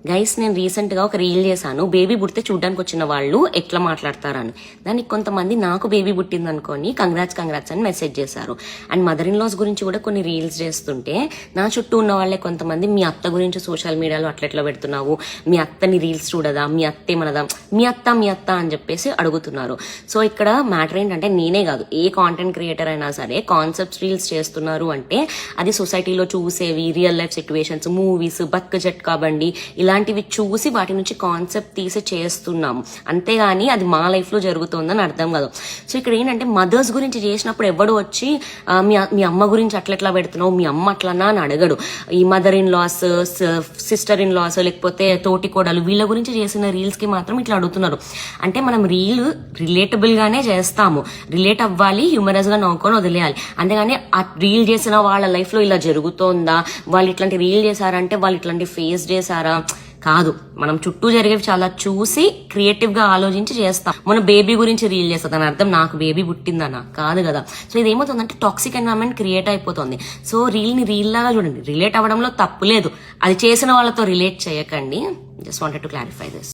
Guys నేను recent గా ఒక రీల్ చేశాను, బేబీ పుడితే చూడడానికి వచ్చిన వాళ్ళు ఎట్లా మాట్లాడతారని. దానికి కొంతమంది నాకు బేబీ పుట్టింది అనుకోని కంగ్రాట్స్ అని మెసేజ్ చేశారు. అండ్ మదర్ ఇన్ లాస్ గురించి కూడా కొన్ని రీల్స్ చేస్తుంటే నా చుట్టూ ఉన్న వాళ్ళే కొంతమంది మీ అత్త గురించి సోషల్ మీడియాలో అట్లెట్లా పెడుతున్నావు, మీ అత్తని రీల్స్ చూడదా, మీ అత్తే మనదా, మీ అత్త అని చెప్పేసి అడుగుతున్నారు. సో ఇక్కడ మ్యాటర్ ఏంటంటే నేనే కాదు, ఏ కాంటెంట్ క్రియేటర్ అయినా సరే కాన్సెప్ట్స్ రీల్స్ చేస్తున్నారు అంటే అది సొసైటీలో చూసేవి రియల్ లైఫ్ సిచ్యువేషన్స్, మూవీస్, బతుక జట్కా బండి ఇలాంటివి చూసి వాటి నుంచి కాన్సెప్ట్ తీసి చేస్తున్నాము, అంతేగాని అది మా లైఫ్ లో జరుగుతుందని అర్థం కాదు. సో ఇక్కడ ఏంటంటే మదర్స్ గురించి చేసినప్పుడు ఎవడు వచ్చి మీ అమ్మ గురించి అట్లా పెడుతున్నావు, మీ అమ్మ అట్లనా అని అడగడు. ఈ mother in laws, sister in laws, లేకపోతే తోటి కోడలు వీళ్ళ గురించి చేసిన రీల్స్ కి మాత్రం ఇట్లా అడుగుతున్నారు. అంటే మనం రీల్ రిలేటబుల్ గానే చేస్తాము, రిలేట్ అవ్వాలి, హ్యూమరస్ గా నవ్వుకొని వదిలేయాలి. అంతేగాని ఆ రీల్ చేసిన వాళ్ళ లైఫ్ లో ఇలా జరుగుతోందా, వాళ్ళు ఇట్లాంటి రీల్ చేశారంటే వాళ్ళు ఇట్లాంటి ఫేస్ చేశారా కాదు. మనం చుట్టూ జరిగేవి చాలా చూసి క్రియేటివ్ గా ఆలోచించి చేస్తాం. మన బేబీ గురించి రీల్ చేస్తా, దాని అర్థం నాకు బేబీ పుట్టిందనా కాదు కదా. సో ఇది ఏమవుతుందంటే టాక్సిక్ ఎన్వైరన్మెంట్ క్రియేట్ అయిపోతుంది. సో రీల్ ని రీల్ లాగా చూడండి, రిలేట్ అవ్వడంలో తప్పు లేదు, అది చేసిన వాళ్ళతో రిలేట్ చేయకండి. Just wanted to clarify this.